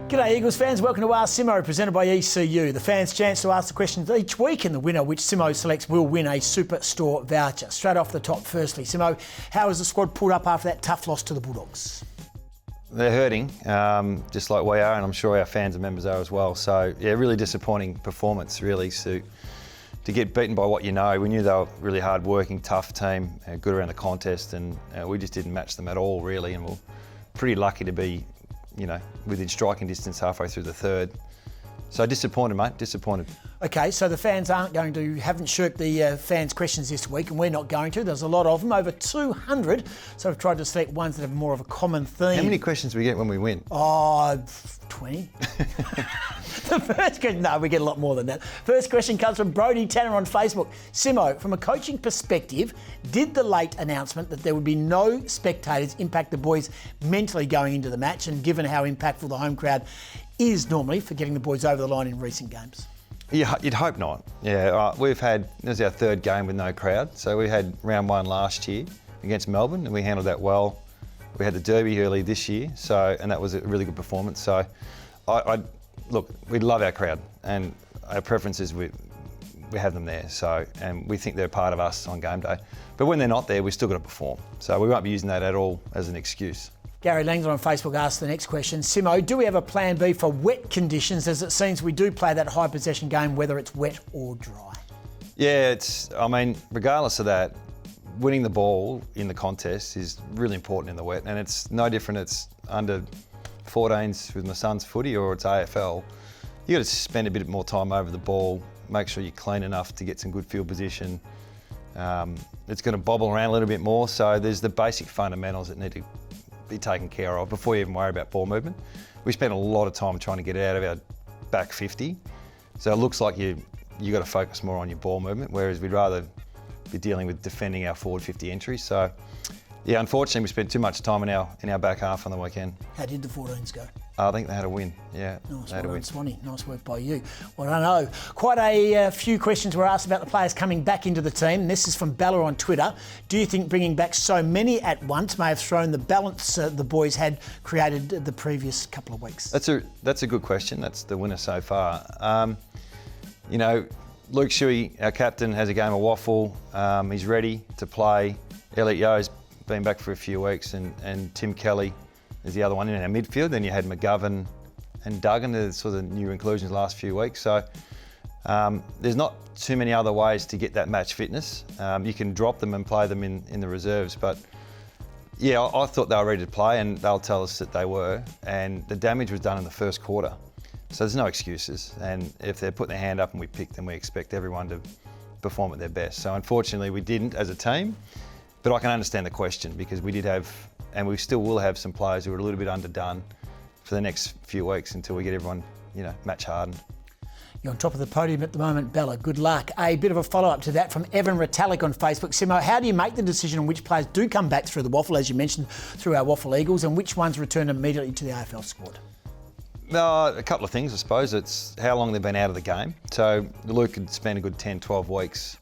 G'day Eagles fans, welcome to Ask Simmo, presented by ECU. The fans' chance to ask the questions each week, and the winner, which Simmo selects, will win a Superstore voucher. Straight off the top, firstly, Simmo, how is the squad pulled up after that tough loss to the Bulldogs? They're hurting, just like we are, and I'm sure our fans and members are as well. So, yeah, really disappointing performance, really, to get beaten by what you know. We knew they were a really hard-working, tough team, good around the contest, and we just didn't match them at all, really, and we're pretty lucky to be, within striking distance halfway through the third. So disappointed, mate, disappointed. Okay, so the fans haven't shirked the fans' questions this week, and we're not going to. There's a lot of them, over 200, so we've tried to select ones that have more of a common theme. How many questions do we get when we win? 20. The first question, no, we get a lot more than that. First question comes from Brodie Tanner on Facebook. Simmo, from a coaching perspective, did the late announcement that there would be no spectators impact the boys mentally going into the match, and given how impactful the home crowd is normally for getting the boys over the line in recent games? Yeah, you'd hope not. Yeah, this is our third game with no crowd. So we had round one last year against Melbourne, and we handled that well. We had the Derby early this year, and that was a really good performance. So, look, we love our crowd, and our preference is we have them there. So, and we think they're part of us on game day. But when they're not there, we've still got to perform. So we won't be using that at all as an excuse. Gary Langdon on Facebook asked the next question. Simmo, do we have a plan B for wet conditions, as it seems we do play that high possession game whether it's wet or dry? Yeah, regardless of that, winning the ball in the contest is really important in the wet, and it's no different. It's under 14s with my son's footy or it's AFL. You got to spend a bit more time over the ball, make sure you're clean enough to get some good field position. It's going to bobble around a little bit more, so there's the basic fundamentals that need to be taken care of before you even worry about ball movement. We spent a lot of time trying to get it out of our back 50, so it looks like you got to focus more on your ball movement, whereas we'd rather be dealing with defending our forward 50 entries. So, yeah, unfortunately, we spent too much time in our back half on the weekend. How did the 14s go? I think they had a win. Yeah, nice, they had a win. Swanee. Nice work by you. Well, I know quite a few questions were asked about the players coming back into the team. And this is from Bella on Twitter. Do you think bringing back so many at once may have thrown the balance the boys had created the previous couple of weeks? That's a good question. That's the winner so far. Luke Shuey, our captain, has a game of waffle. He's ready to play. Elliot Yeo's been back for a few weeks, and Tim Kelly is the other one in our midfield. Then you had McGovern and Duggan, the sort of new inclusions last few weeks. So there's not too many other ways to get that match fitness. You can drop them and play them in the reserves, but yeah, I thought they were ready to play, and they'll tell us that they were, and the damage was done in the first quarter. So there's no excuses, and if they're putting their hand up and we pick them, we expect everyone to perform at their best. So unfortunately we didn't as a team, but I can understand the question, because we did have, and we still will have, some players who are a little bit underdone for the next few weeks until we get everyone, match hardened. You're on top of the podium at the moment, Bella. Good luck. A bit of a follow-up to that from Evan Retallick on Facebook. Simmo, how do you make the decision on which players do come back through the waffle, as you mentioned, through our Waffle Eagles, and which ones return immediately to the AFL squad? A couple of things, I suppose. It's how long they've been out of the game. So Luke had spent a good 10, 12 weeks.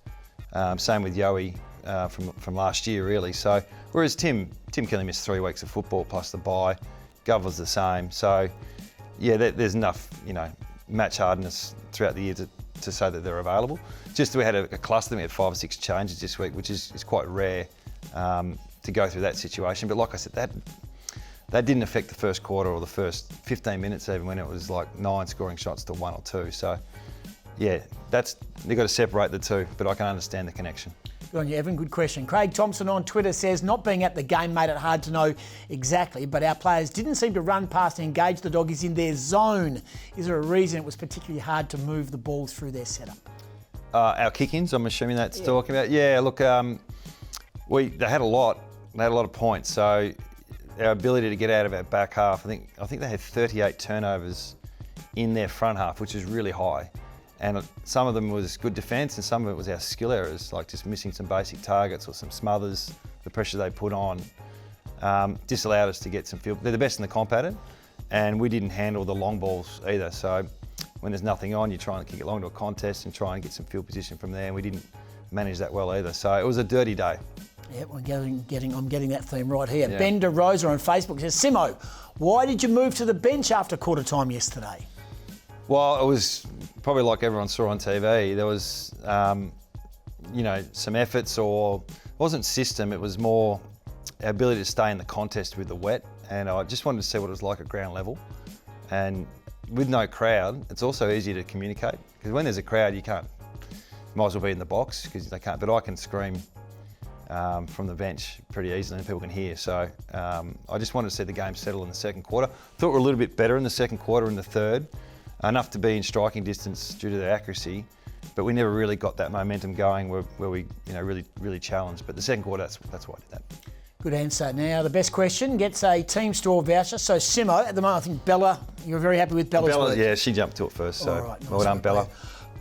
Same with Yoey from last year, really. So whereas Tim Kelly missed 3 weeks of football plus the bye. Gov was the same. So yeah, there's enough, match hardness throughout the year to say that they're available. Just we had a cluster. We had 5 or 6 changes this week, which is quite rare to go through that situation. But like I said, that didn't affect the first quarter or the first 15 minutes, even when it was like 9 scoring shots to 1 or 2. So, yeah, they've got to separate the two, but I can understand the connection. Good on you, Evan. Good question. Craig Thompson on Twitter says, not being at the game made it hard to know exactly, but our players didn't seem to run past and engage the doggies in their zone. Is there a reason it was particularly hard to move the ball through their setup? Our kick-ins, I'm assuming that's talking about. Yeah, look, they had a lot. They had a lot of points, so our ability to get out of our back half, I think they had 38 turnovers in their front half, which is really high. And some of them was good defence, and some of it was our skill errors, like just missing some basic targets or some smothers. The pressure they put on disallowed us to get some field. They're the best in the comp at it, and we didn't handle the long balls either. So when there's nothing on, you're trying to kick it long to a contest and try and get some field position from there, and we didn't manage that well either. So it was a dirty day. Yep, I'm getting that theme right here. Yeah. Ben DeRosa on Facebook says, Simmo, why did you move to the bench after quarter time yesterday? Well, it was probably like everyone saw on TV. There was, some efforts, or it wasn't system. It was more our ability to stay in the contest with the wet, and I just wanted to see what it was like at ground level. And with no crowd, it's also easier to communicate, because when there's a crowd, you might as well be in the box because they can't. But I can scream from the bench pretty easily and people can hear. So I just wanted to see the game settle in the second quarter. Thought we were a little bit better in the second quarter and the third, enough to be in striking distance due to the accuracy, but we never really got that momentum going where we really challenged. But the second quarter, that's why I did that. Good answer. Now, the best question gets a team store voucher. So, Simmo, at the moment, I think Bella, you're very happy with Bella's work. Yeah, she jumped to it first, so All right, nice well done, work, Bella. mate.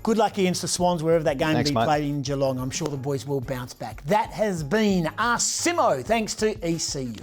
Good luck against the Swans, wherever that game will be mate. played in Geelong. I'm sure the boys will bounce back. That has been Ask Simmo, thanks to ECU.